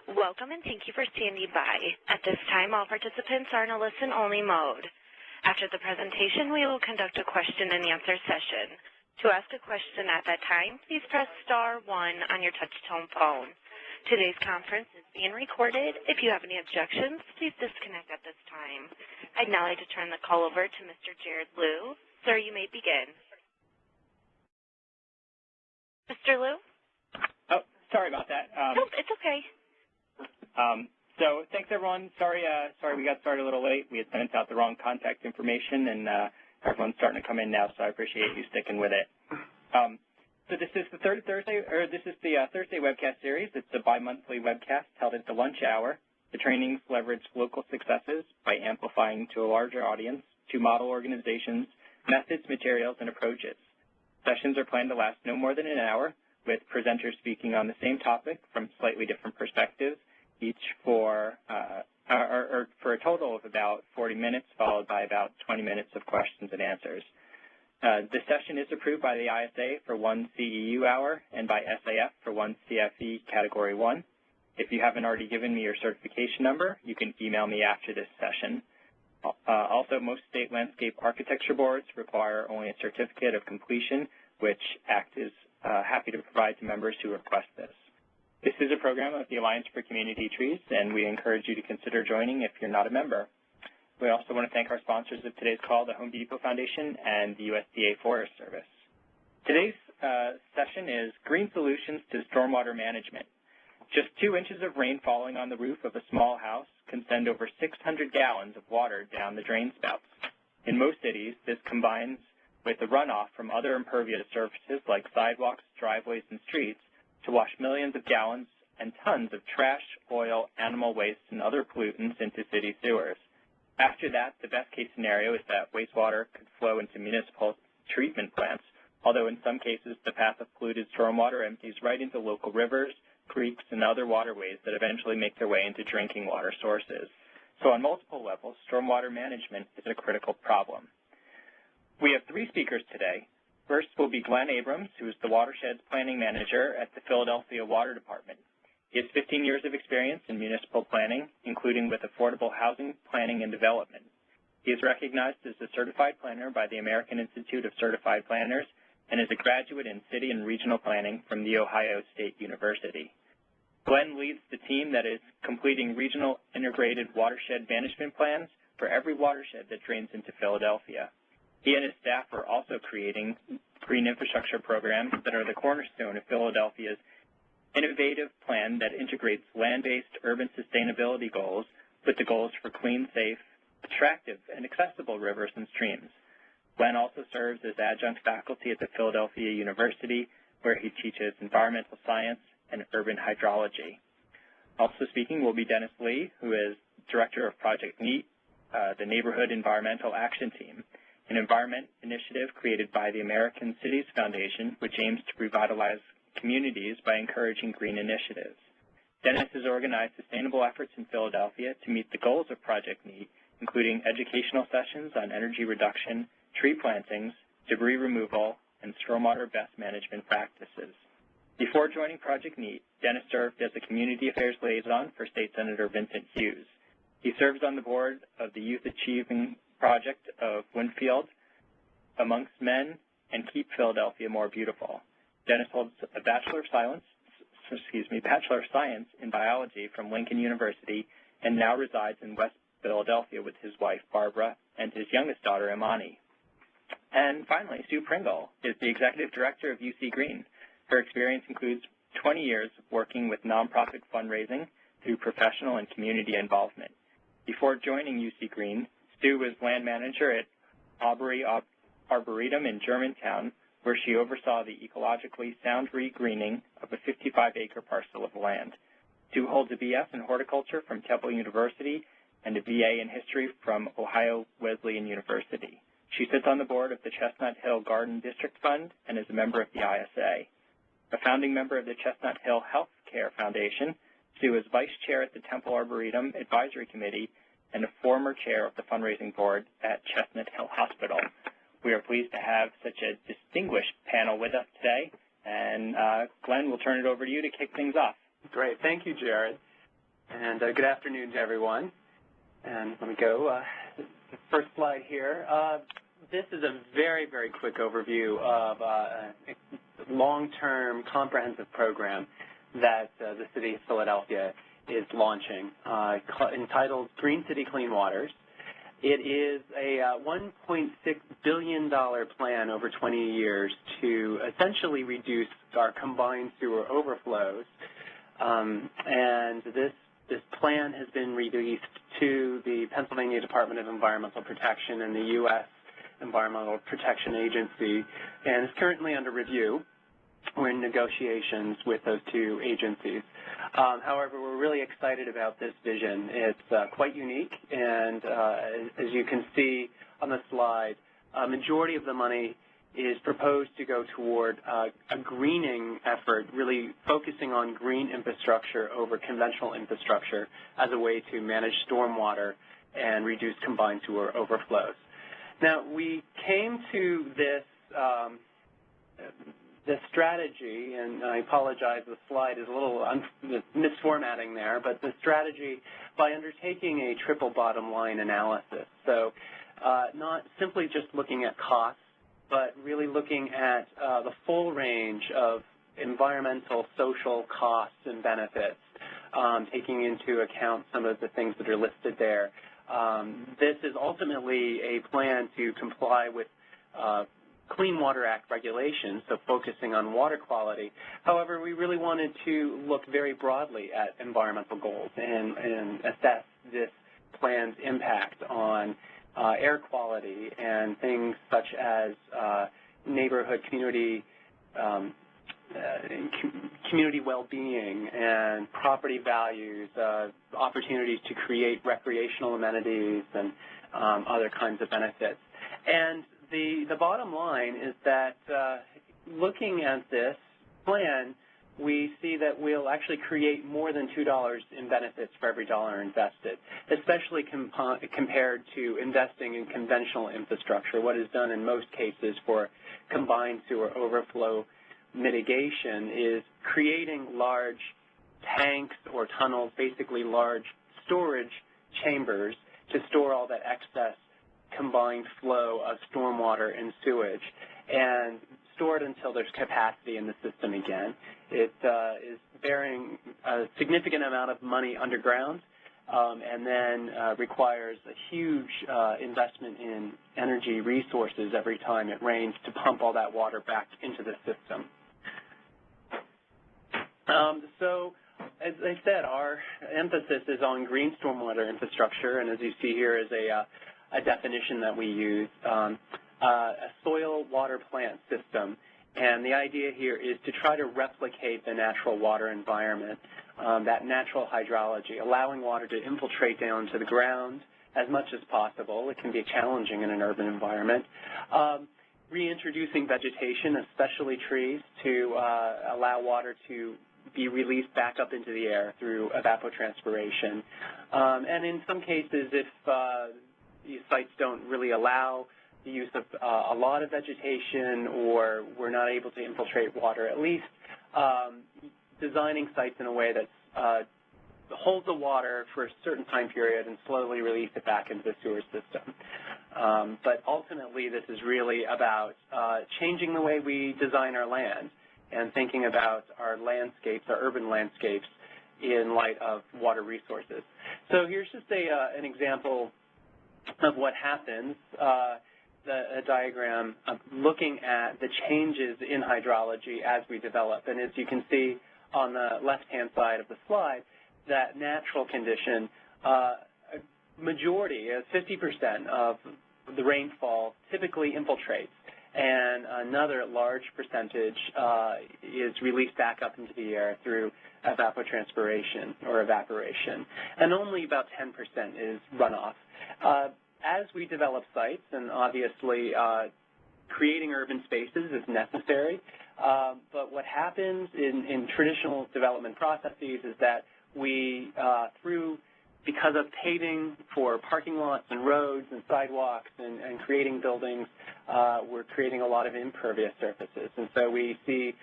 Welcome and thank you for standing by. At this time, all participants are in a listen-only mode. After the presentation, we will conduct a question-and-answer session. To ask a question at that time, please press star 1 on your touch-tone phone. Today's conference is being recorded. If you have any objections, please disconnect at this time. I'd now like to turn the call over to Mr. Jared Liu. Sir, you may begin. Mr. Liu? Oh, sorry about that. Nope, it's okay. So thanks, everyone. Sorry we got started a little late. We had sent out the wrong contact information, and everyone's starting to come in now, so I appreciate you sticking with it. So this is the Thursday webcast series. It's a bi-monthly webcast held at the lunch hour. The trainings leverage local successes by amplifying to a larger audience, to model organizations, methods, materials, and approaches. Sessions are planned to last no more than an hour, with presenters speaking on the same topic from slightly different perspectives, each for a total of about 40 minutes, followed by about 20 minutes of questions and answers. The session is approved by the ISA for 1 CEU hour and by SAF for 1 CFE Category 1. If you haven't already given me your certification number, you can email me after this session. Also, most state landscape architecture boards require only a certificate of completion, which ACT is happy to provide to members who request this. This is a program of the Alliance for Community Trees, and we encourage you to consider joining if you're not a member. We also want to thank our sponsors of today's call, the Home Depot Foundation and the USDA Forest Service. Today's session is Green Solutions to Stormwater Management. Just 2 inches of rain falling on the roof of a small house can send over 600 gallons of water down the drain spouts. In most cities, this combines with the runoff from other impervious surfaces like sidewalks, driveways, and streets to wash millions of gallons and tons of trash, oil, animal waste, and other pollutants into city sewers. After that, the best-case scenario is that wastewater could flow into municipal treatment plants, although in some cases the path of polluted stormwater empties right into local rivers, creeks, and other waterways that eventually make their way into drinking water sources. So on multiple levels, stormwater management is a critical problem. We have 3 speakers today. First will be Glenn Abrams, who is the Watersheds Planning Manager at the Philadelphia Water Department. He has 15 years of experience in municipal planning, including with affordable housing planning and development. He is recognized as a certified planner by the American Institute of Certified Planners and is a graduate in city and regional planning from The Ohio State University. Glenn leads the team that is completing regional integrated watershed management plans for every watershed that drains into Philadelphia. He and his staff are also creating green infrastructure programs that are the cornerstone of Philadelphia's innovative plan that integrates land-based urban sustainability goals with the goals for clean, safe, attractive, and accessible rivers and streams. Glenn also serves as adjunct faculty at the Philadelphia University, where he teaches environmental science and urban hydrology. Also speaking will be Dennis Lee, who is Director of Project NEAT, the Neighborhood Environmental Action Team, an environment initiative created by the American Cities Foundation, which aims to revitalize communities by encouraging green initiatives. Dennis has organized sustainable efforts in Philadelphia to meet the goals of Project NEAT, including educational sessions on energy reduction, tree plantings, debris removal, and stormwater best management practices. Before joining Project NEAT, Dennis served as a community affairs liaison for State Senator Vincent Hughes. He serves on the board of the Youth Achieving Project of Winfield, Amongst Men, and Keep Philadelphia More Beautiful. Dennis holds a Bachelor of Science in Biology from Lincoln University and now resides in West Philadelphia with his wife, Barbara, and his youngest daughter, Imani. And finally, Sue Pringle is the Executive Director of UC Green. Her experience includes 20 years of working with nonprofit fundraising through professional and community involvement. Before joining UC Green, Sue was land manager at Aubrey Arboretum in Germantown, where she oversaw the ecologically sound regreening of a 55-acre parcel of land. Sue holds a BS in horticulture from Temple University and a BA in history from Ohio Wesleyan University. She sits on the board of the Chestnut Hill Garden District Fund and is a member of the ISA. A founding member of the Chestnut Hill Health Care Foundation, Sue is vice chair at the Temple Arboretum Advisory Committee and a former chair of the fundraising board at Chestnut Hill Hospital. We are pleased to have such a distinguished panel with us today. And Glenn, we'll turn it over to you to kick things off. Great. Thank you, Jared. And good afternoon to everyone. And let me go. The first slide here. This is a very, very quick overview of a long-term comprehensive program that the City of Philadelphia is launching entitled Green City Clean Waters. It is a $1.6 billion plan over 20 years to essentially reduce our combined sewer overflows. And this plan has been released to the Pennsylvania Department of Environmental Protection and the U.S. Environmental Protection Agency, and is currently under review. We're in negotiations with those two agencies. However, we're really excited about this vision. It's quite unique, and as you can see on the slide, a majority of the money is proposed to go toward a greening effort, really focusing on green infrastructure over conventional infrastructure as a way to manage stormwater and reduce combined sewer overflows. Now, we came to this strategy, and I apologize, the slide is a little misformatting there, but the strategy by undertaking a triple bottom line analysis. So not simply just looking at costs, but really looking at the full range of environmental, social costs and benefits, taking into account some of the things that are listed there. This is ultimately a plan to comply with Clean Water Act regulations, so focusing on water quality. However, we really wanted to look very broadly at environmental goals and assess this plan's impact on air quality and things such as neighborhood community well-being and property values, opportunities to create recreational amenities and other kinds of benefits. And the bottom line is that looking at this plan, we see that we'll actually create more than $2 in benefits for every dollar invested, especially compared to investing in conventional infrastructure. What is done in most cases for combined sewer overflow mitigation is creating large tanks or tunnels, basically large storage chambers to store all that excess combined flow of stormwater and sewage and store it until there's capacity in the system again. It is bearing a significant amount of money underground and then requires a huge investment in energy resources every time it rains to pump all that water back into the system. So, as I said, our emphasis is on green stormwater infrastructure, and as you see here is a definition that we use, a soil water plant system. And the idea here is to try to replicate the natural water environment, that natural hydrology, allowing water to infiltrate down to the ground as much as possible. It can be challenging in an urban environment. Reintroducing vegetation, especially trees, to allow water to be released back up into the air through evapotranspiration. And in some cases, if these sites don't really allow the use of a lot of vegetation or we're not able to infiltrate water, at least designing sites in a way that holds the water for a certain time period and slowly release it back into the sewer system. But ultimately, this is really about changing the way we design our land and thinking about our landscapes, our urban landscapes, in light of water resources. So here's just an example of what happens, a diagram of looking at the changes in hydrology as we develop. And as you can see on the left-hand side of the slide, that natural condition, a majority, 50% of the rainfall typically infiltrates, and another large percentage is released back up into the air through evapotranspiration or evaporation, and only about 10% is runoff. As we develop sites, and obviously creating urban spaces is necessary, but what happens in traditional development processes is that we, because of paving for parking lots and roads and sidewalks and creating buildings, we're creating a lot of impervious surfaces. And so we see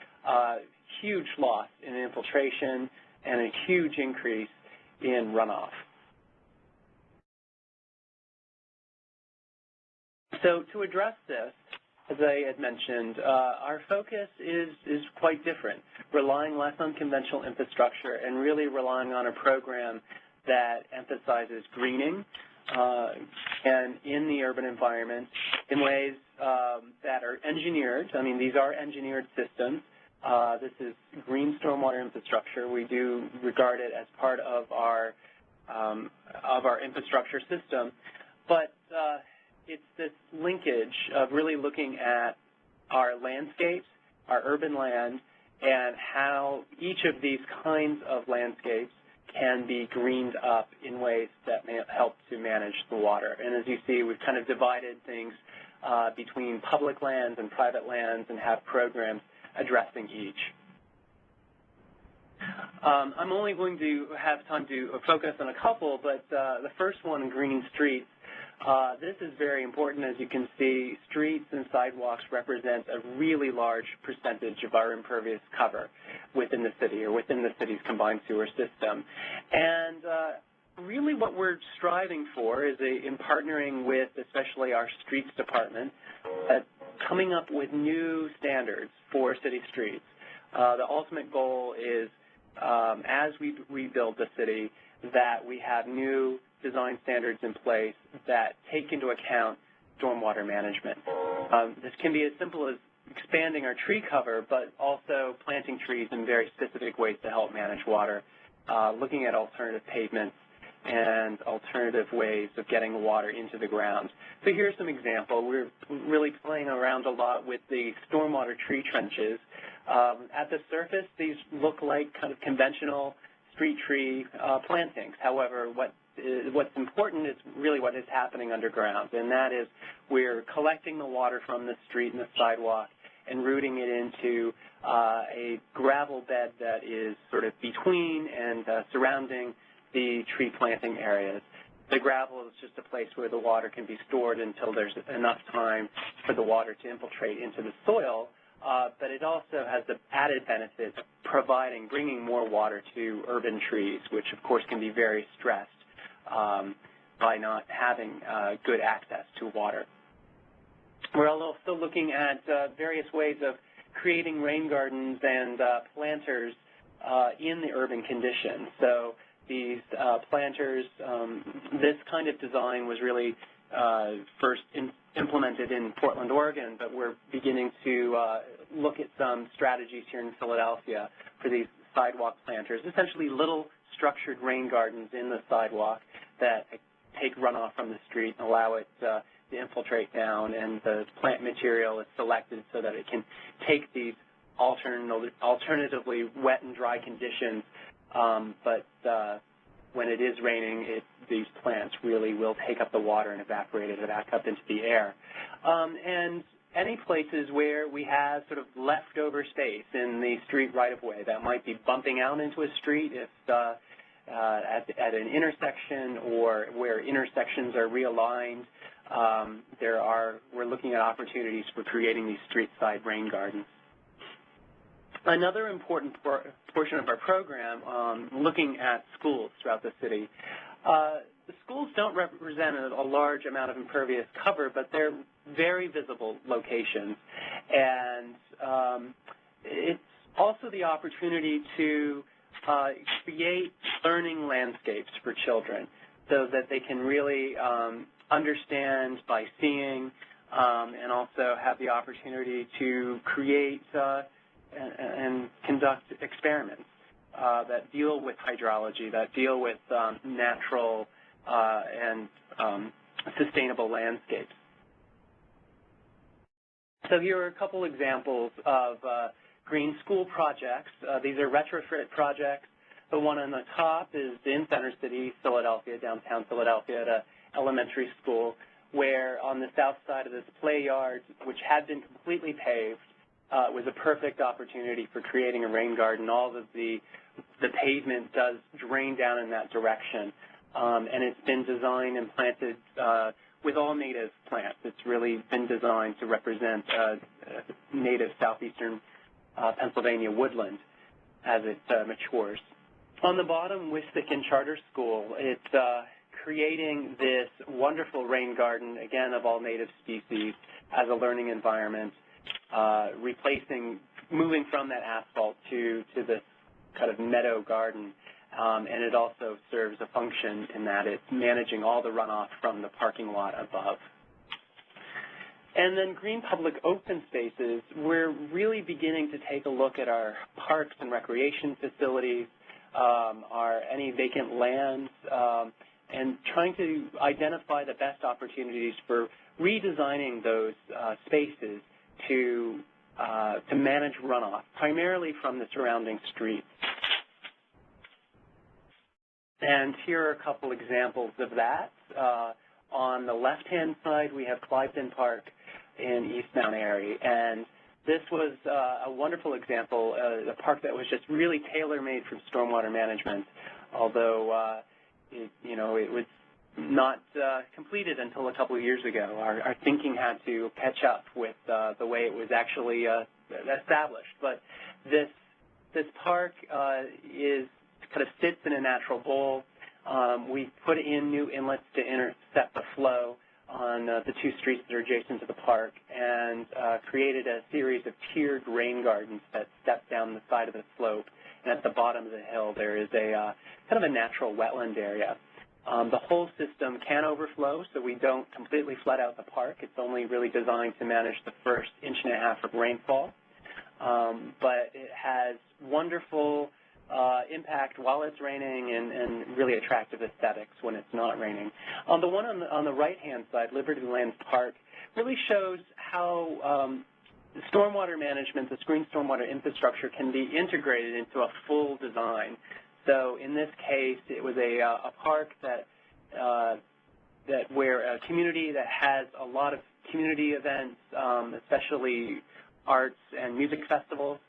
huge loss in infiltration and a huge increase in runoff. So to address this, as I had mentioned, our focus is quite different, relying less on conventional infrastructure and really relying on a program that emphasizes greening and in the urban environment in ways that are engineered. I mean, these are engineered systems. This is green stormwater infrastructure. We do regard it as part of our infrastructure system, but it's this linkage of really looking at our landscapes, our urban land, and how each of these kinds of landscapes can be greened up in ways that may help to manage the water. And as you see, we've kind of divided things between public lands and private lands and have programs addressing each. I'm only going to have time to focus on a couple, but the first one, green streets. This is very important. As you can see, streets and sidewalks represent a really large percentage of our impervious cover within the city or within the city's combined sewer system. And really what we're striving for is, in partnering with especially our streets department, coming up with new standards for city streets. The ultimate goal is, as we rebuild the city, that we have new design standards in place that take into account stormwater management. This can be as simple as expanding our tree cover, but also planting trees in very specific ways to help manage water, looking at alternative pavements and alternative ways of getting water into the ground. So here's some example. We're really playing around a lot with the stormwater tree trenches. At the surface, these look like kind of conventional street tree plantings. However, what's important is really what is happening underground, and that is we're collecting the water from the street and the sidewalk and routing it into a gravel bed that is sort of between and surrounding the tree planting areas. The gravel is just a place where the water can be stored until there's enough time for the water to infiltrate into the soil, but it also has the added benefit of bringing more water to urban trees, which of course can be very stressed by not having good access to water. We're also looking at various ways of creating rain gardens and planters in the urban conditions. So these planters, this kind of design was really first implemented in Portland, Oregon, but we're beginning to look at some strategies here in Philadelphia for these sidewalk planters, essentially little structured rain gardens in the sidewalk that take runoff from the street and allow it to infiltrate down, and the plant material is selected so that it can take these alternatively wet and dry conditions, but when it is raining, these plants really will take up the water and evaporate it back up into the air. And any places where we have sort of leftover space in the street right-of-way that might be bumping out into a street if at an intersection or where intersections are realigned, we're looking at opportunities for creating these street-side rain gardens. Another important portion of our program, looking at schools throughout the city. The schools don't represent a large amount of impervious cover, but they're very visible locations. And it's also the opportunity to create learning landscapes for children so that they can really understand by seeing and also have the opportunity to create and conduct experiments that deal with hydrology, that deal with natural and sustainable landscapes. So here are a couple examples of green school projects. These are retrofit projects. The one on the top is in Center City, Philadelphia, downtown Philadelphia, at an elementary school, where on the south side of this play yard, which had been completely paved, was a perfect opportunity for creating a rain garden. All of the pavement does drain down in that direction, and it's been designed and planted with all native plants. It's really been designed to represent native southeastern Pennsylvania woodland as it matures. On the bottom, Wistic and Charter School, it's creating this wonderful rain garden, again, of all native species as a learning environment, moving from that asphalt to this kind of meadow garden. And it also serves a function in that it's managing all the runoff from the parking lot above. And then green public open spaces, we're really beginning to take a look at our parks and recreation facilities, any vacant lands, and trying to identify the best opportunities for redesigning those spaces to manage runoff, primarily from the surrounding streets. And here are a couple examples of that. On the left-hand side, we have Cliveden Park in East Mount Airy, and this was a wonderful example, a park that was just really tailor-made from stormwater management, although it was not completed until a couple of years ago. Our thinking had to catch up with the way it was actually established. But this park kind of sits in a natural bowl. We put in new inlets to intercept the flow on the two streets that are adjacent to the park, and created a series of tiered rain gardens that step down the side of the slope. And at the bottom of the hill, there is a kind of a natural wetland area. The whole system can overflow, so we don't completely flood out the park. It's only really designed to manage the first 1.5 inches of rainfall. But it has wonderful impact while it's raining and really attractive aesthetics when it's not raining. The one on the right-hand side, Liberty Lands Park, really shows how stormwater management, this green stormwater infrastructure, can be integrated into a full design. So in this case, it was a park where a community that has a lot of community events, especially arts and music festivals,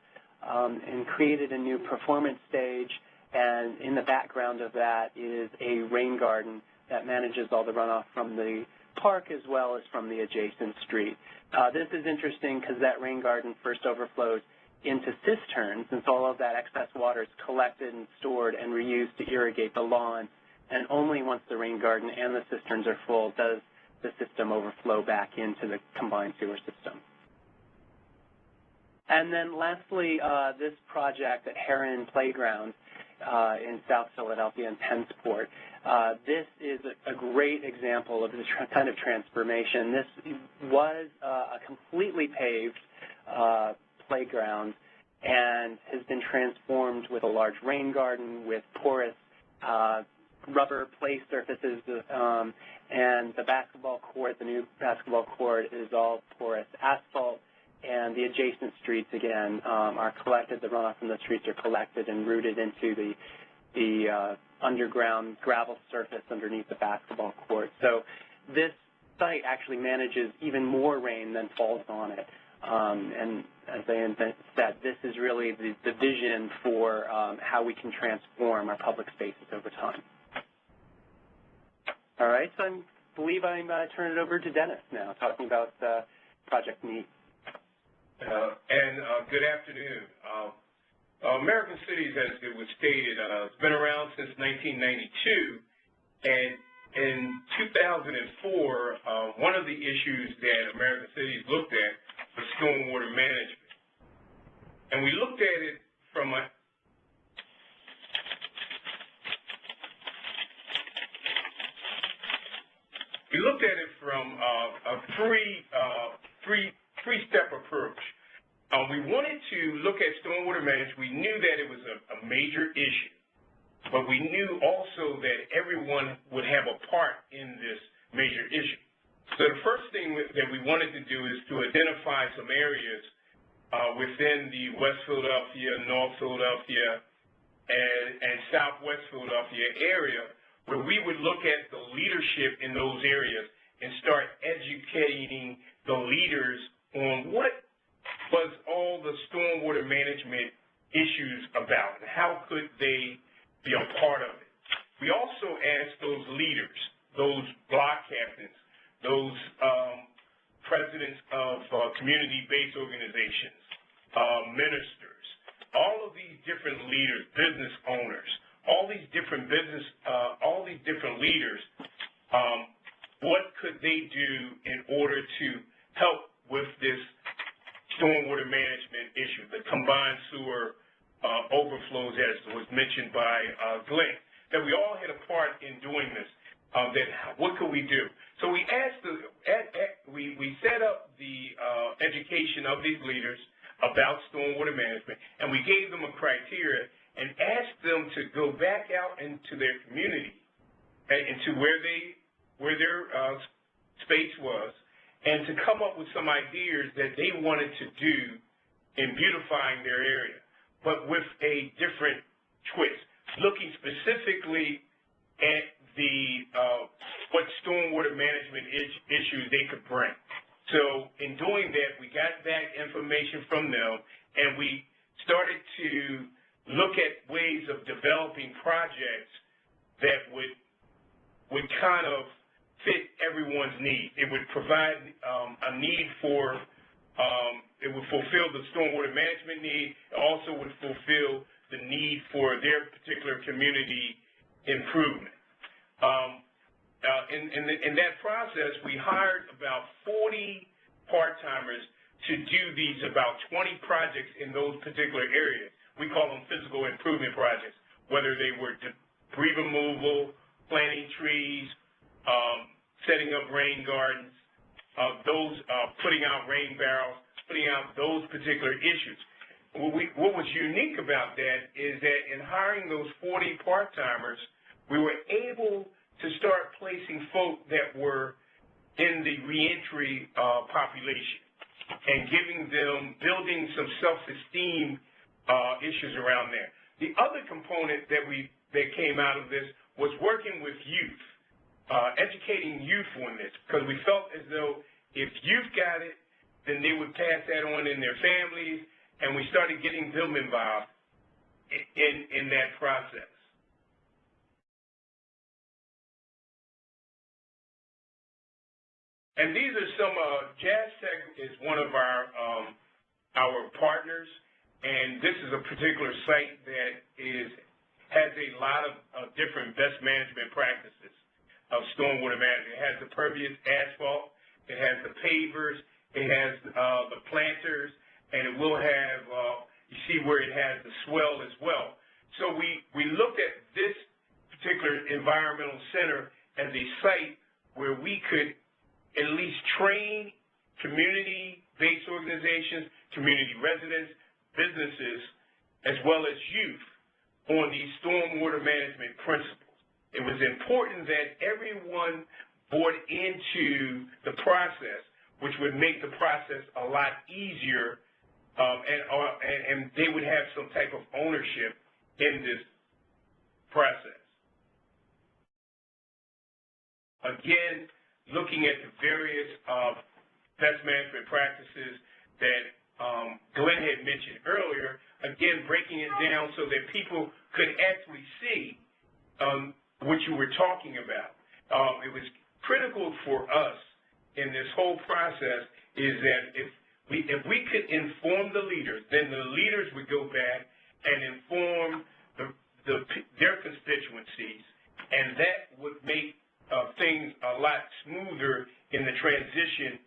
and created a new performance stage, and in the background of that is a rain garden that manages all the runoff from the park as well as from the adjacent street. This is interesting because that rain garden first overflows into cisterns, and so all of that excess water is collected and stored and reused to irrigate the lawn, and only once the rain garden and the cisterns are full does the system overflow back into the combined sewer system. And then lastly, this project at Heron Playground in South Philadelphia and Pensport. This is a great example of this kind of transformation. This was a completely paved playground and has been transformed with a large rain garden with porous rubber play surfaces, and the basketball court, the new basketball court, is all porous asphalt. And the adjacent streets, again, are collected. The runoff from the streets are collected and routed into the underground gravel surface underneath the basketball court. So this site actually manages even more rain than falls on it. And as I said, this is really the vision for how we can transform our public spaces over time. All right, so I believe I'm turning it over to Dennis now, talking about Project Meet. Good afternoon. American Cities, as it was stated, it's been around since 1992, and in 2004, one of the issues that American Cities looked at was stormwater management. And we looked at it from a three-step approach. We wanted to look at stormwater management. We knew that it was a major issue, but we knew also that everyone would have a part in this major issue. So the first thing that we wanted to do is to identify some areas within the West Philadelphia, North Philadelphia, and Southwest Philadelphia area where we would look at the leadership in those areas and start educating the leaders on what was all the stormwater management issues about and how could they be a part of it. We also asked those leaders, those block captains, those presidents of community-based organizations, ministers, all of these different leaders, business owners, different business, all these different leaders, what could they do in order to help with this stormwater management issue, the combined sewer overflows, as was mentioned by Glenn, that we all had a part in doing this. What could we do? So we asked, we set up the education of these leaders about stormwater management, and we gave them a criteria and asked them to go back out into their community, into where their space was, and to come up with some ideas that they wanted to do in beautifying their area, but with a different twist, looking specifically at the what stormwater management issues they could bring. So in doing that, we got back information from them, and we started to look at ways of developing projects that would kind of fit everyone's needs. It would provide a need for, it would fulfill the stormwater management need. It also would fulfill the need for their particular community improvement. In that process, we hired about 40 part-timers to do these about 20 projects in those particular areas. We call them physical improvement projects, whether they were debris removal, planting trees, setting up rain gardens, putting out rain barrels, putting out those particular issues. What was unique about that is that in hiring those 40 part-timers, we were able to start placing folk that were in the reentry population and building some self-esteem issues around there. The other component that came out of this was working with youth, educating youth on this, because we felt as though if youth got it, then they would pass that on in their families, and we started getting them involved in that process. And these are some, Jazz Tech is one of our partners, and this is a particular site that has a lot of different best management practices of stormwater management. It has the pervious asphalt, it has the pavers, it has the planters, and it will have, you see where it has the swell as well. So we looked at this particular environmental center as a site where we could at least train community-based organizations, community residents, businesses, as well as youth on these stormwater management principles. It was important that everyone bought into the process, which would make the process a lot easier, and they would have some type of ownership in this process. Again, looking at the various best management practices that Glenn had mentioned earlier, again, breaking it down so that people could actually see what you were talking about. It was critical for us in this whole process is that if we could inform the leaders, then the leaders would go back and inform their constituencies, and that would make things a lot smoother in the transition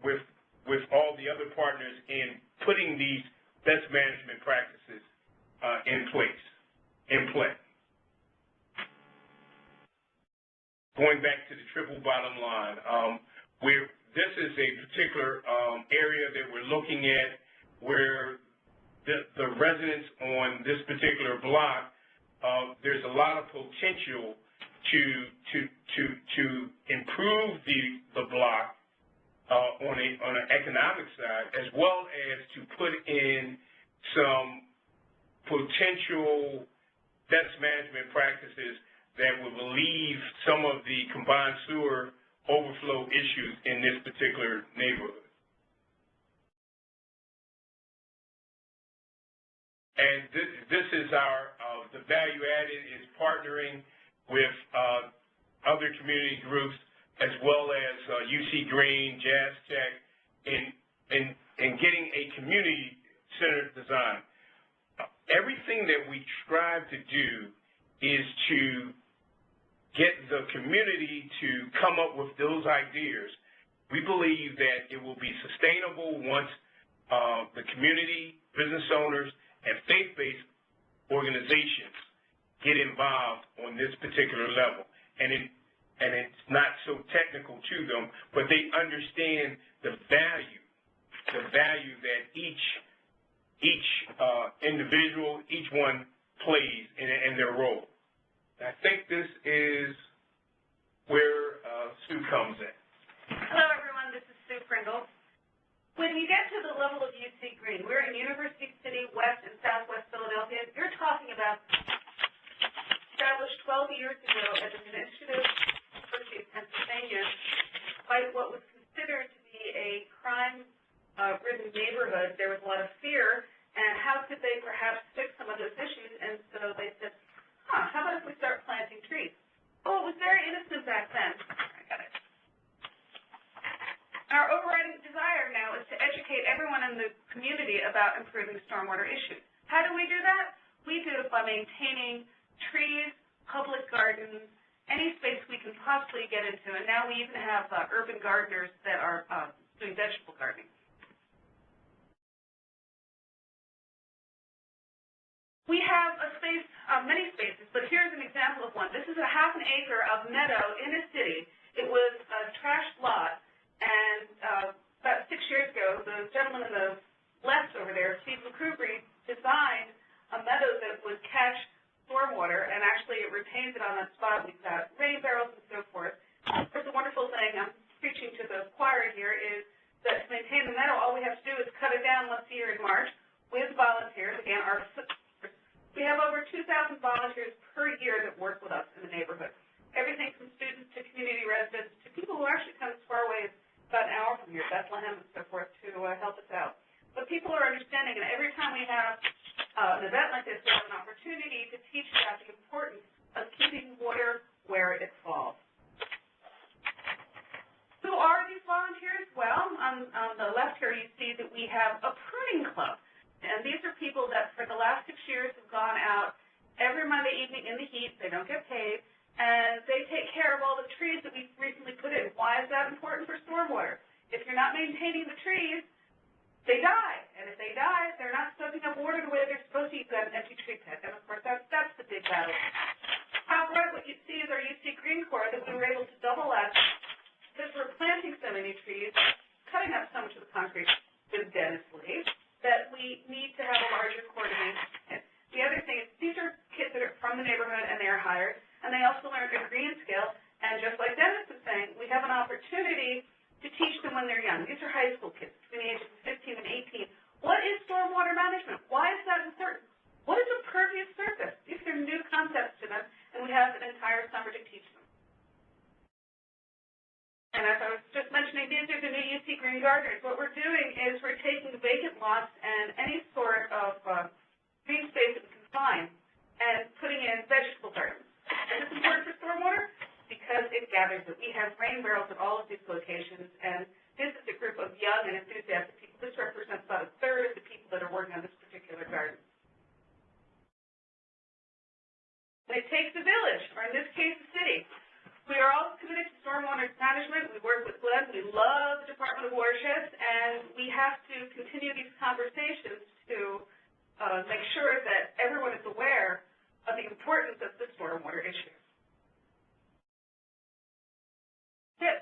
with all the other partners in putting these best management practices in play. Going back to the triple bottom line, this is a particular area that we're looking at where the residents on this particular block, there's a lot of potential to improve the block on an economic side, as well as to put in some potential best management practices that will relieve some of the combined sewer overflow issues in this particular neighborhood. And this is the value added is partnering with other community groups, as well as UC Green, Jazz Tech, in getting a community-centered design. Everything that we strive to do is to get the community to come up with those ideas. We believe that it will be sustainable once the community, business owners, and faith-based organizations get involved on this particular level. And it's not so technical to them, but they understand the value that each individual, each one plays in their role. I think this is where Sue comes in. Hello, everyone. This is Sue Pringle. When you get to the level of UC Green, we're in University City, West and Southwest Philadelphia. You're talking about established 12 years ago as an initiative in Pennsylvania by what was considered to be a crime-ridden neighborhood. There was a lot of fear, and how could they perhaps fix some of those issues? And so they said, how about if we start planting trees? Oh, it was very innocent back then. I got it. Our overriding desire now is to educate everyone in the community about improving stormwater issues. How do we do that? We do it by maintaining trees, public gardens, any space we can possibly get into. And now we even have urban gardeners that are doing vegetable gardening. We have a space, many spaces, but here's an example of one. This is a half an acre of meadow in a city. It was a trashed lot, and about 6 years ago, the gentleman in the left over there, Steve McCoubrey, designed a meadow that would catch stormwater, and actually it retains it on that spot. We've got rain barrels and so forth. There's a wonderful thing I'm preaching to the choir here is that to maintain the meadow, all we have to do is cut it down once a year in March with volunteers. Again, we have over 2,000 volunteers per year that work with us in the neighborhood. Everything from students to community residents to people who actually come as far away as about an hour from here, Bethlehem and so forth, to help us out. But people are understanding, and every time we have an event like this, we have an opportunity to teach about the importance of keeping water where it falls. Who are these volunteers? Well, on the left here you see that we have a pruning club. And these are people that for the last 6 years have gone out every Monday evening in the heat. They don't get paid. And they take care of all the trees that we've recently put in. Why is that important for stormwater? If you're not maintaining the trees, they die. And if they die, they're not soaking up water the way they're supposed to. You've got an empty tree pit. And, of course, that's the big battle. Top right, what you see is our UC Green Corps that we were able to double last because we're planting so many trees, cutting up so much of the concrete with Dennis leaves, that we need to have a larger coordination. The other thing is these are kids that are from the neighborhood and they are hired, and they also learn a green skill. And just like Dennis was saying, we have an opportunity to teach them when they're young. These are high school kids between the ages of 15 and 18. What is stormwater management? Why is that important? What is impervious surface? These are new concepts to them, and we have an entire summer to teach them. And as I was just mentioning, these are the new UC Green Gardeners. What we're doing is we're taking vacant lots and any sort of green space that we can find and putting in vegetable gardens. And it's important for stormwater because it gathers it. We have rain barrels at all of these locations, and this is a group of young and enthusiastic people. This represents about a third of the people that are working on this particular garden. And it takes a village, or in this case, a city. We are all committed to stormwater management. We work with Glenn. We love the Department of Watersheds, and we have to continue these conversations to make sure that everyone is aware of the importance of the stormwater issue. That's it.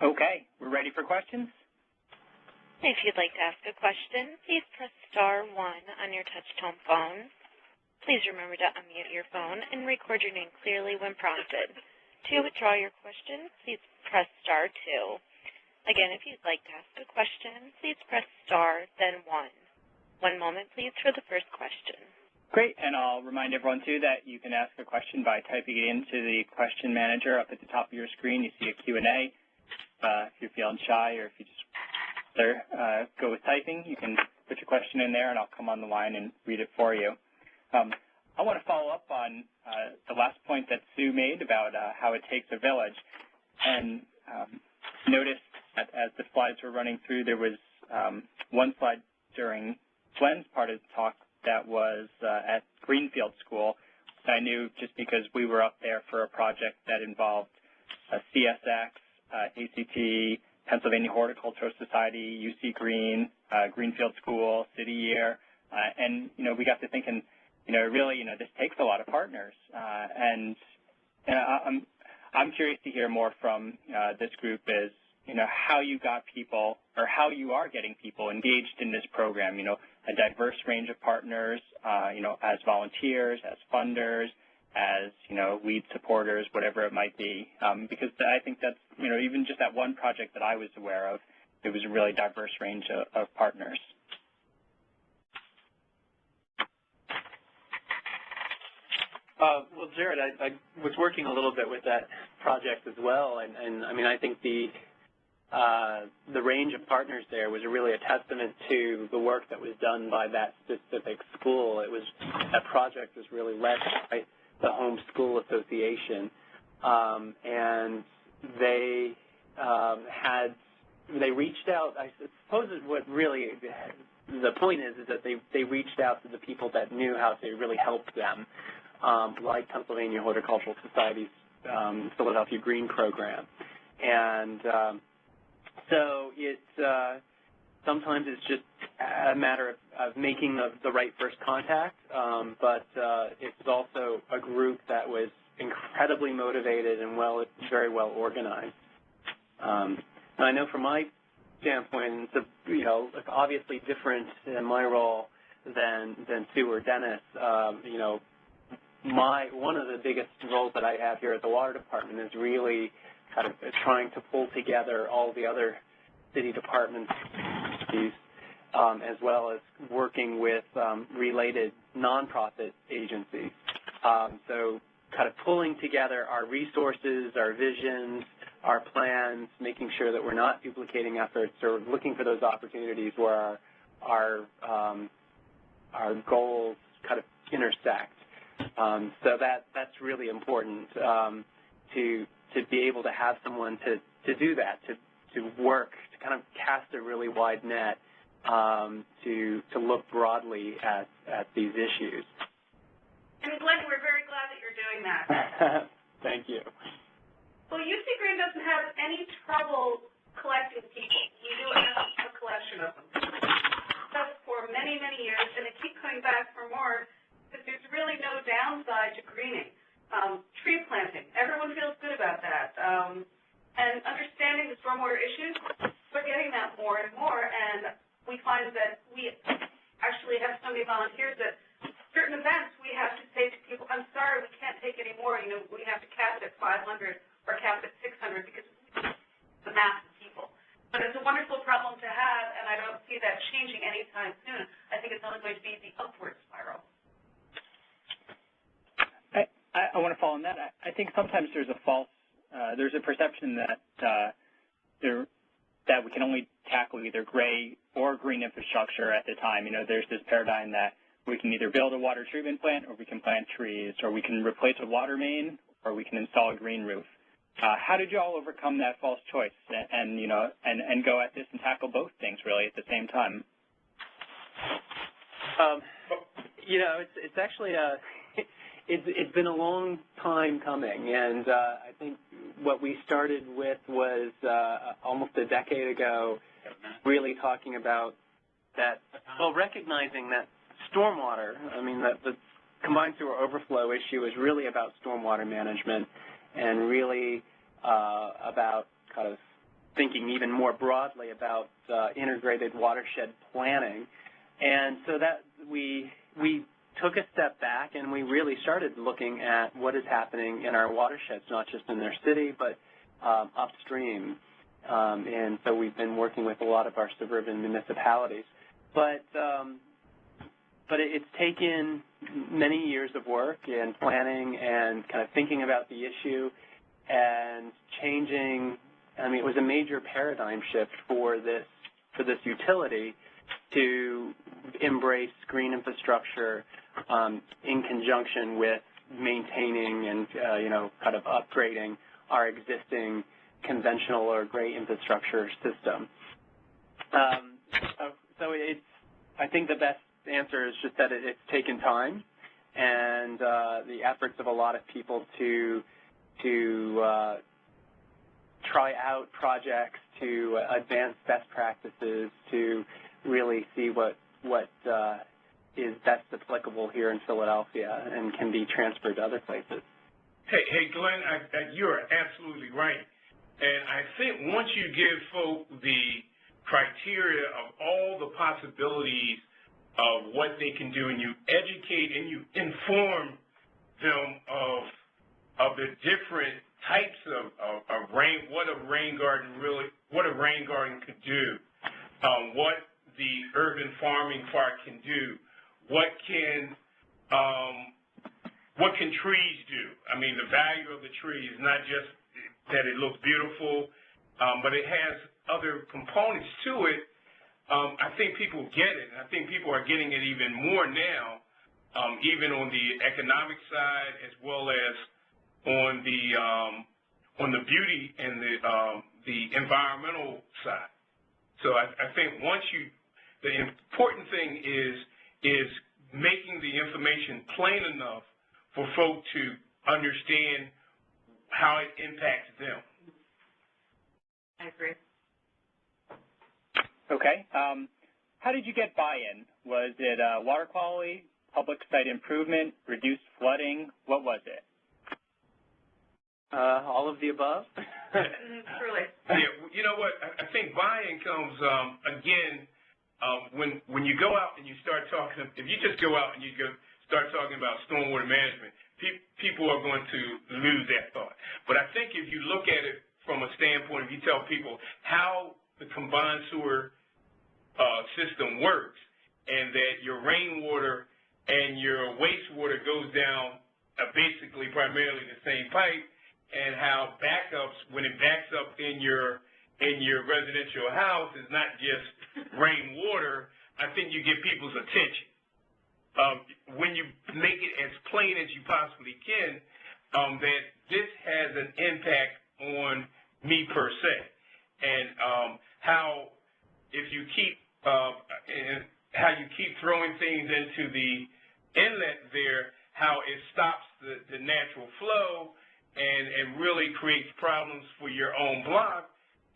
Okay, we're ready for questions. If you'd like to ask a question, please press *1 on your touch-tone phone. Please remember to unmute your phone and record your name clearly when prompted. To withdraw your question, please press *2. Again, if you'd like to ask a question, please press then 1. 1 moment, please, for the first question. Great, and I'll remind everyone, too, that you can ask a question by typing it into the question manager up at the top of your screen. You see a Q&A. If you're feeling shy or if you just go with typing, you can put your question in there, and I'll come on the line and read it for you. I want to follow up on the last point that Sue made about how it takes a village. And noticed that as the slides were running through, there was one slide during Glenn's part of the talk that was at Greenfield School. I knew just because we were up there for a project that involved CSX, ACT, Pennsylvania Horticultural Society, UC Green, Greenfield School, City Year, and we got to thinking, really, this takes a lot of partners, and I'm curious to hear more from this group is, how you got people, or how you are getting people engaged in this program, a diverse range of partners, as volunteers, as funders, as, lead supporters, whatever it might be, because I think that's, even just that one project that I was aware of, it was a really diverse range of partners. Well, Jared, I was working a little bit with that project as well, and I mean, I think the range of partners there was really a testament to the work that was done by that specific school. That project was really led by the Home School Association, and they reached out. I suppose what really the point is that they reached out to the people that knew how to really help them, like Pennsylvania Horticultural Society's Philadelphia Green Program, and so sometimes it's just a matter of making the right first contact, but it's also a group that was incredibly motivated and very well organized. And I know from my standpoint, it's obviously different in my role than Sue or Dennis. One of the biggest roles that I have here at the Water Department is really kind of trying to pull together all the other city departments, as well as working with related nonprofit agencies. So kind of pulling together our resources, our visions, our plans, making sure that we're not duplicating efforts or looking for those opportunities where our goals kind of intersect. So that's really important to be able to have someone to do that, to work, to kind of cast a really wide net, to look broadly at these issues. And Glenn, we're very glad that you're doing that. Thank you. Well, UC Green doesn't have any trouble collecting people. We do a collection of them. That's for many, many years, and they keep coming back for more because there's really no downside to greening. Tree planting, everyone feels good about that. And understanding the stormwater issues, we're getting that more and more, and we find that we actually have so many volunteers that certain events we have to say to people, I'm sorry, we can't take any more. We have to cap it at 500 or cap it at 600 because it's a mass of people. But it's a wonderful problem to have, and I don't see that changing anytime soon. I think it's only going to be the upward spiral. I want to follow on that. I think sometimes there's a perception that that we can only tackle either gray or green infrastructure at the time. There's this paradigm that we can either build a water treatment plant, or we can plant trees, or we can replace a water main, or we can install a green roof. How did you all overcome that false choice and go at this and tackle both things really at the same time? It's actually it's been a long time coming, and I think what we started with was almost a decade ago, really talking about that, recognizing that stormwater, that the combined sewer overflow issue is really about stormwater management and really about kind of thinking even more broadly about integrated watershed planning. And so that we took a step back and we really started looking at what is happening in our watersheds, not just in their city, but upstream. And so we've been working with a lot of our suburban municipalities. But it's taken many years of work and planning and kind of thinking about the issue and changing. It was a major paradigm shift for this utility to embrace green infrastructure in conjunction with maintaining and kind of upgrading our existing conventional or gray infrastructure system. So it's, I think the best answer is just that it's taken time, and the efforts of a lot of people to try out projects, to advance best practices, to really see what is best applicable here in Philadelphia and can be transferred to other places. Hey, Glenn, you're absolutely right. And I think once you give folk the criteria of all the possibilities of what they can do, and you educate and you inform them of the different types of rain, what a rain garden could do, what the urban farming park can do, what can trees do? I mean, the value of the tree is not just that it looks beautiful, but it has other components to it. I think people get it, and I think people are getting it even more now, even on the economic side as well as on the beauty and the environmental side. So I think the important thing is making the information plain enough for folk to understand how it impacts them. I agree. Okay. How did you get buy-in? Was it water quality, public site improvement, reduced flooding? What was it? All of the above. Truly. Yeah, you know what? I think buy-in comes, again, when you go out and you start talking, if you just go out and you start talking about stormwater management, people are going to lose that thought. But I think if you look at it from a standpoint, if you tell people how the combined sewer system works, and that your rainwater and your wastewater goes down basically primarily the same pipe, and how backups, when it backs up in your residential house, is not just rainwater, I think you get people's attention. When you make it as plain as you possibly can, that this has an impact on me per se, and how if you keep throwing things into the inlet there, how it stops the natural flow and really creates problems for your own block.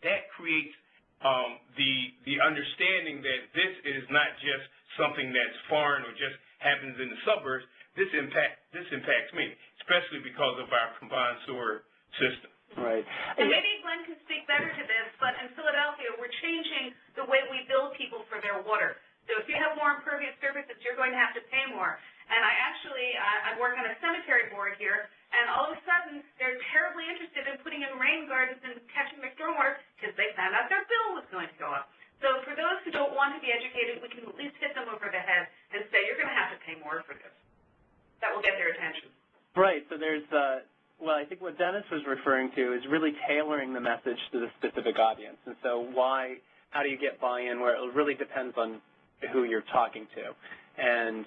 That creates the understanding that this is not just something that's foreign or just happens in the suburbs. This impacts me, especially because of our combined sewer system. Right. And maybe Glenn can speak better to this, but in Philadelphia, we're changing the way we bill people for their water. So if you have more impervious surfaces, you're going to have to pay more. And I work on a cemetery board here, and all of a sudden, they're terribly interested in putting in rain gardens and catching their stormwater because they found out their bill was going to go up. So for those who don't want to be educated, we can at least hit them over the head and say, you're going to have to pay more for this. That will get their attention. Right. So there's, well, I think what Dennis was referring to is really tailoring the message to the specific audience. And so how do you get buy-in? Where it really depends on who you're talking to. And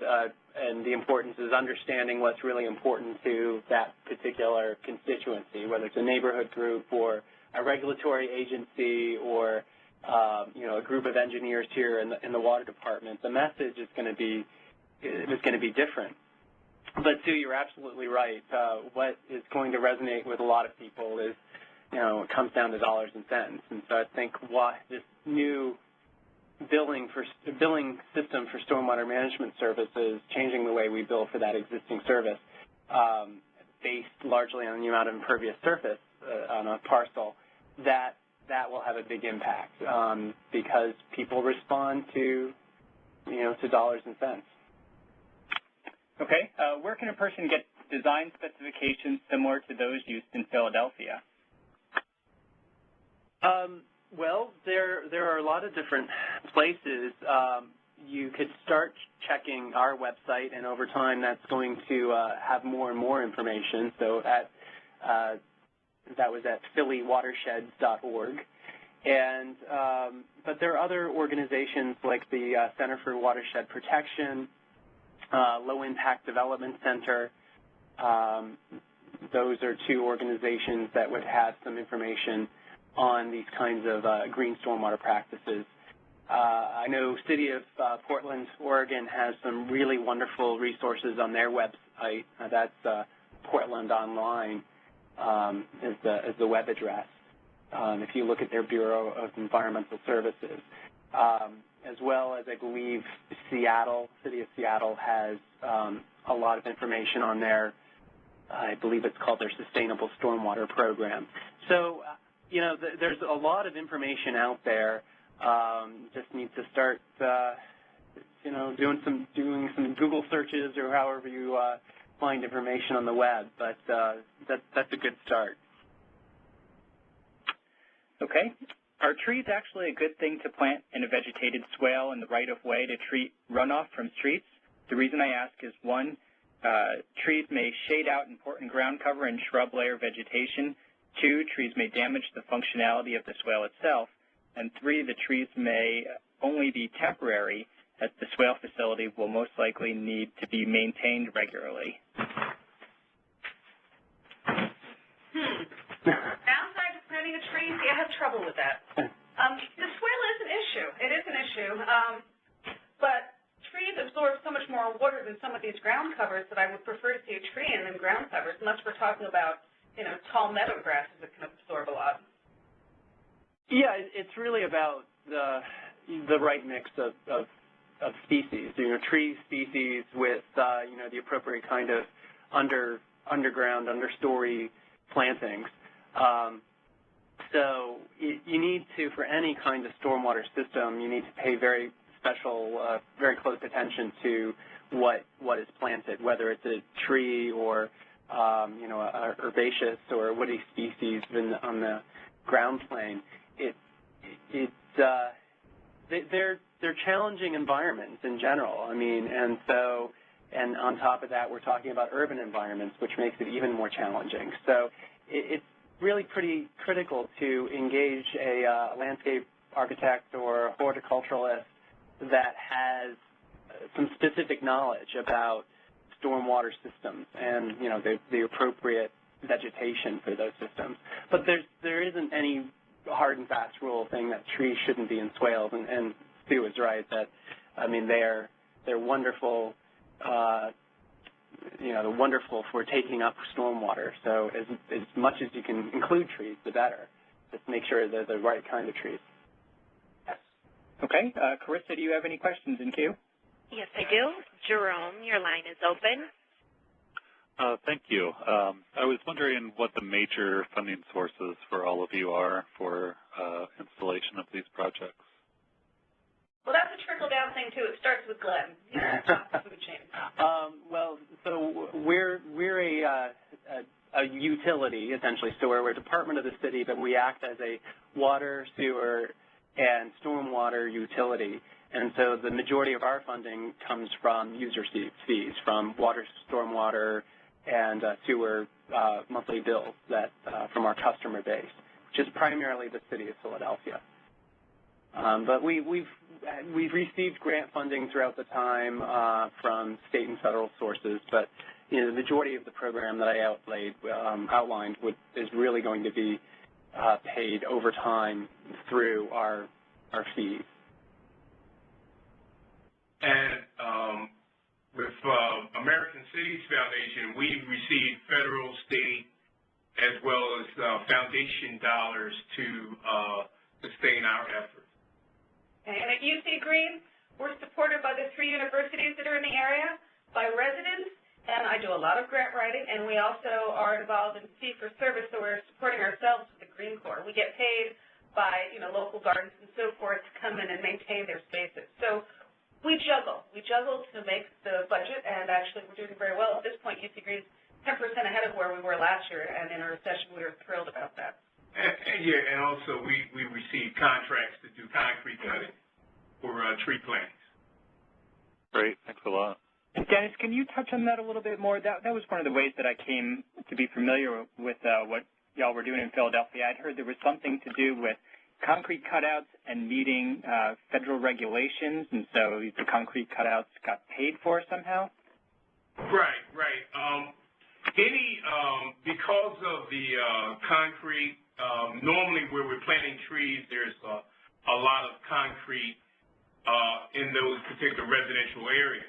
the importance is understanding what's really important to that particular constituency, whether it's a neighborhood group or a regulatory agency or a group of engineers here in the water department. The message is going to be different. But Sue, you're absolutely right. What is going to resonate with a lot of people is, it comes down to dollars and cents. And so I think this new billing system for stormwater management services, changing the way we bill for that existing service, based largely on the amount of impervious surface on a parcel, that will have a big impact because people respond to dollars and cents. Okay. Where can a person get design specifications similar to those used in Philadelphia? Well, there are a lot of different places. You could start checking our website, and over time that's going to have more and more information. So that was at phillywatersheds.org. And but there are other organizations like the Center for Watershed Protection, Low Impact Development Center. Those are two organizations that would have some information on these kinds of green stormwater practices. I know City of Portland, Oregon has some really wonderful resources on their website. That's Portland Online is the web address. If you look at their Bureau of Environmental Services, as well as I believe Seattle, City of Seattle has a lot of information on their, I believe it's called their Sustainable Stormwater Program. So, you know, there's a lot of information out there. Just need to start, you know, doing some Google searches or however you find information on the web. But that's a good start. Okay. Are trees actually a good thing to plant in a vegetated swale in the right-of-way to treat runoff from streets? The reason I ask is, one, trees may shade out important ground cover and shrub layer vegetation. Two, trees may damage the functionality of the swale itself. And three, the trees may only be temporary, as the swale facility will most likely need to be maintained regularly. Downside to planting a tree, see, I have trouble with that. The swale is an issue. It is an issue. But trees absorb so much more water than some of these ground covers that I would prefer to see a tree in than ground covers, unless we're talking about, you know, tall meadow grasses that can absorb a lot. Yeah, it's really about the right mix of species. You know, tree species with you know, the appropriate kind of underground, understory plantings. So you need to, for any kind of stormwater system, you need to pay very special, very close attention to what is planted, whether it's a tree or you know, a herbaceous or woody species on the ground plane. They're challenging environments in general. I mean, and on top of that, we're talking about urban environments, which makes it even more challenging. So it's really pretty critical to engage a landscape architect or a horticulturalist that has some specific knowledge about stormwater systems and, you know, the appropriate vegetation for those systems. But there isn't any hard and fast rule saying that trees shouldn't be in swales, and Stu is right that, I mean, they're wonderful, you know, they're wonderful for taking up stormwater. So as much as you can include trees, the better. Just make sure they're the right kind of trees. Yes. Okay. Carissa, do you have any questions in queue? Yes, I do. Jerome, your line is open. Thank you. I was wondering what the major funding sources for all of you are for installation of these projects. Well, that's a trickle-down thing, too. It starts with Glenn. Food chain. Well, so we're a utility, essentially. So we're a department of the city, but we act as a water, sewer, and stormwater utility. And so the majority of our funding comes from user fees, from water, stormwater, and sewer monthly bills that from our customer base, which is primarily the city of Philadelphia. But we've received grant funding throughout the time from state and federal sources, but you know, the majority of the program that I outlined is really going to be paid over time through our fees. And with American Cities Foundation, we receive federal, state, as well as foundation dollars to sustain our efforts. And at UC Green, we're supported by the 3 universities that are in the area, by residents, and I do a lot of grant writing, and we also are involved in fee-for-service, so we're supporting ourselves with the Green Corps. We get paid by, you know, local gardens and so forth to come in and maintain their spaces. So we juggle. We juggle to make the budget, and actually we're doing very well. At this point, UC Green's 10% ahead of where we were last year, and in a recession, we were thrilled about that. And also we receive contracts to do concrete cutting for tree plantings. Great, thanks a lot. Dennis, can you touch on that a little bit more? That was one of the ways that I came to be familiar with what y'all were doing in Philadelphia. I'd heard there was something to do with concrete cutouts and meeting federal regulations, and so the concrete cutouts got paid for somehow? Right. Because of the concrete, normally where we're planting trees, there's a lot of concrete in those particular residential areas.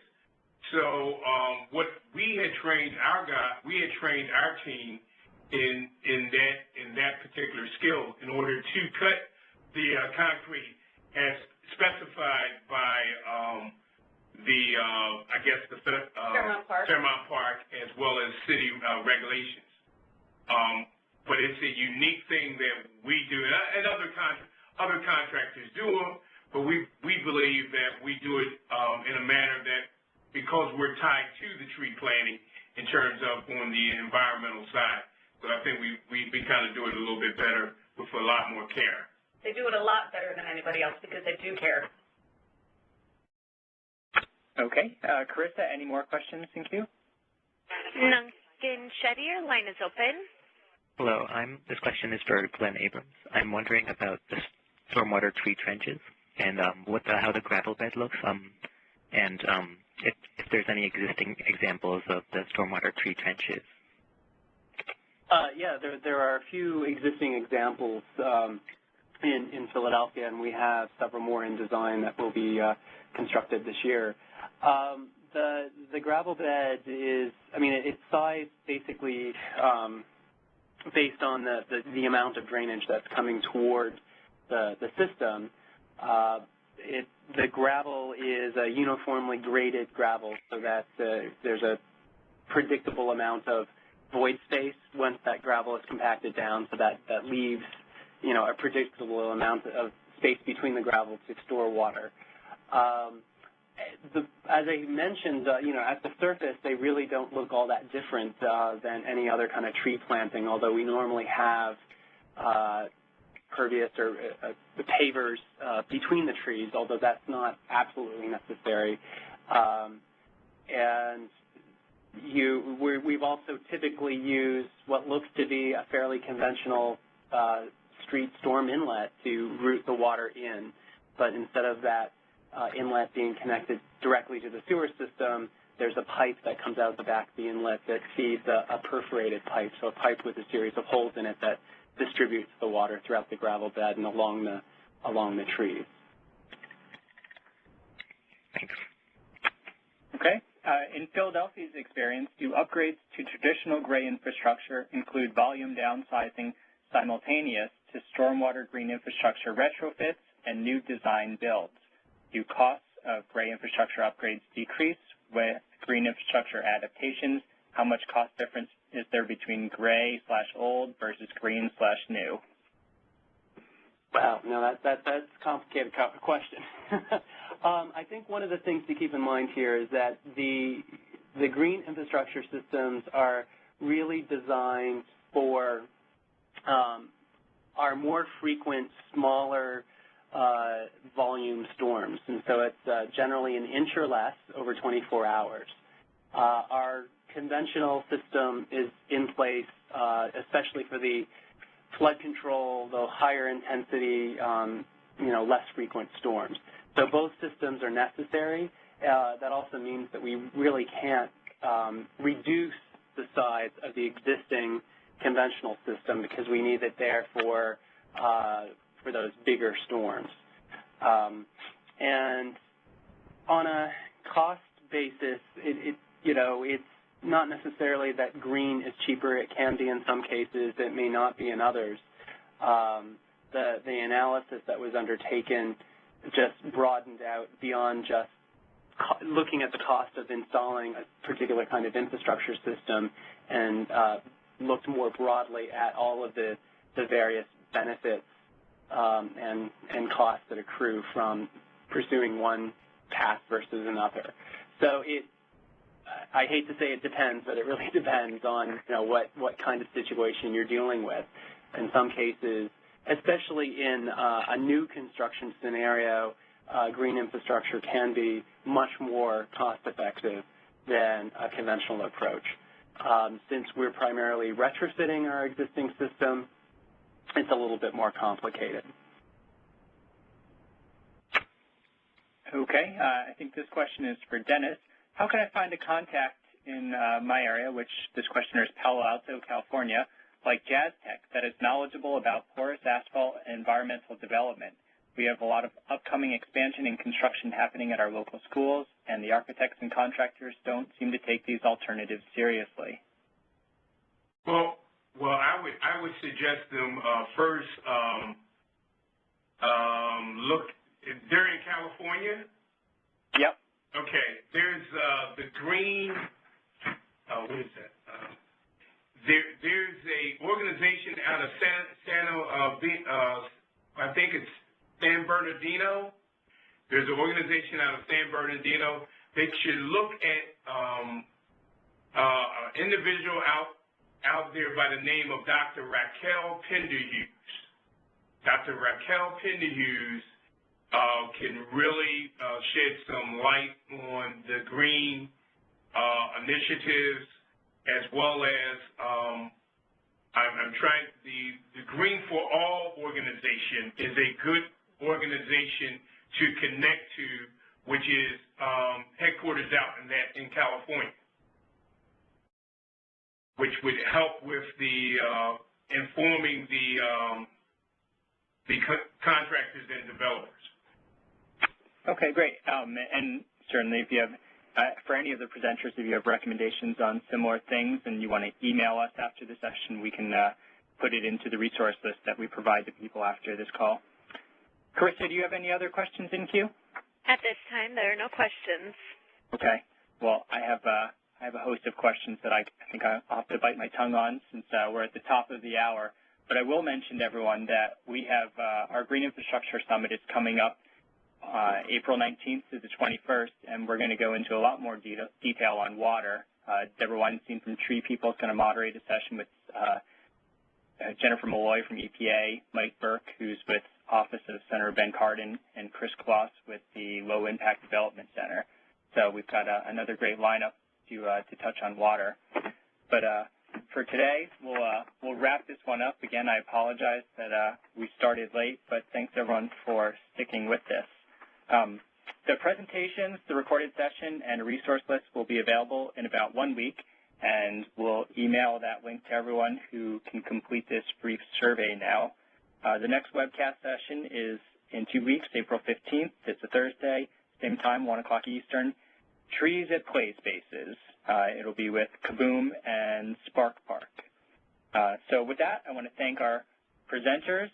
So what we had trained our team in that particular skill in order to cut the concrete as specified by Fairmount Park as well as city regulations. But it's a unique thing that we do, and other contractors do them, but we believe that we do it in a manner that, because we're tied to the tree planting in terms of on the environmental side. So I think we kind of do it a little bit better with a lot more care. They do it a lot better than anybody else because they do care. Okay. Carissa, any more questions in queue? Nuncan Shetty, your line is open. Hello. This question is for Glenn Abrams. I'm wondering about the stormwater tree trenches and how the gravel bed looks, and if there's any existing examples of the stormwater tree trenches. Yeah, there are a few existing examples in Philadelphia, and we have several more in design that will be constructed this year. The gravel bed is, it's sized basically based on the amount of drainage that's coming toward the system. The gravel is a uniformly graded gravel, so that there's a predictable amount of void space once that gravel is compacted down, so that leaves, a predictable amount of space between the gravel to store water. As I mentioned, at the surface, they really don't look all that different than any other kind of tree planting, although we normally have impervious or the pavers between the trees, although that's not absolutely necessary. And we've also typically used what looks to be a fairly conventional street storm inlet to route the water in, but instead of that inlet being connected directly to the sewer system, there's a pipe that comes out the back of the inlet that feeds a perforated pipe, so a pipe with a series of holes in it that distributes the water throughout the gravel bed and along the trees. Thanks. Okay. In Philadelphia's experience, do upgrades to traditional gray infrastructure include volume downsizing simultaneous to stormwater green infrastructure retrofits and new design builds? Do costs of gray infrastructure upgrades decrease with green infrastructure adaptations? How much cost difference is there between gray/old versus green/new? Wow, no, that's a complicated question. I think one of the things to keep in mind here is that the green infrastructure systems are really designed for our more frequent, smaller volume storms, and so it's generally an inch or less over 24 hours. Our conventional system is in place, especially for the flood control, though higher intensity, less frequent storms. So both systems are necessary. That also means that we really can't reduce the size of the existing conventional system because we need it there for those bigger storms. And on a cost basis, it's not necessarily that green is cheaper. It can be in some cases. It may not be in others. The analysis that was undertaken just broadened out beyond just looking at the cost of installing a particular kind of infrastructure system and looked more broadly at all of the various benefits and costs that accrue from pursuing one path versus another. So I hate to say it depends, but it really depends on what kind of situation you're dealing with. In some cases, especially in a new construction scenario, green infrastructure can be much more cost-effective than a conventional approach. Since we're primarily retrofitting our existing system, it's a little bit more complicated. Okay. I think this question is for Dennis. How can I find a contact in my area, which this questioner is Palo Alto, California, like Jazz Tech, that is knowledgeable about porous asphalt and environmental development? We have a lot of upcoming expansion and construction happening at our local schools, and the architects and contractors don't seem to take these alternatives seriously. Well, I would suggest them first look. They're in California. Yep. Okay. There's the green. What is that? There's a organization out of I think it's San Bernardino. There's an organization out of San Bernardino. They should look at an individual out there by the name of Dr. Raquel Penderhughes. Dr. Raquel Penderhughes can really shed some light on the green initiatives, as well as I'm trying, the Green for All organization is a good organization to connect to, which is headquarters out in California, which would help with the informing the contractors and developers. Okay, great. And certainly, if you have, for any of the presenters, if you have recommendations on similar things and you want to email us after the session, we can put it into the resource list that we provide to people after this call. Carissa, do you have any other questions in queue? At this time, there are no questions. Okay. Well, I have a host of questions that I think I'll have to bite my tongue on since we're at the top of the hour. But I will mention to everyone that we have our Green Infrastructure Summit is coming up April 19th to the 21st, and we're going to go into a lot more detail on water. Deborah Weinstein from Tree People is going to moderate a session with Jennifer Malloy from EPA, Mike Burke, who's with Office of Senator Ben Cardin, and Chris Kloss with the Low Impact Development Center. So we've got another great lineup to touch on water. But for today, we'll wrap this one up. Again, I apologize that we started late, but thanks everyone for sticking with this. The presentations, the recorded session, and a resource list will be available in about 1 week, and we'll email that link to everyone who can complete this brief survey now. The next webcast session is in 2 weeks, April 15th. It's a Thursday, same time, 1 o'clock Eastern. Trees at Play Spaces. It'll be with Kaboom and Spark Park. So with that, I want to thank our presenters,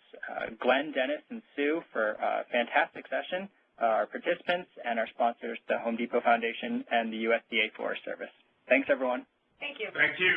Glenn, Dennis, and Sue, for a fantastic session, our participants, and our sponsors, the Home Depot Foundation and the USDA Forest Service. Thanks, everyone. Thank you. Thank you.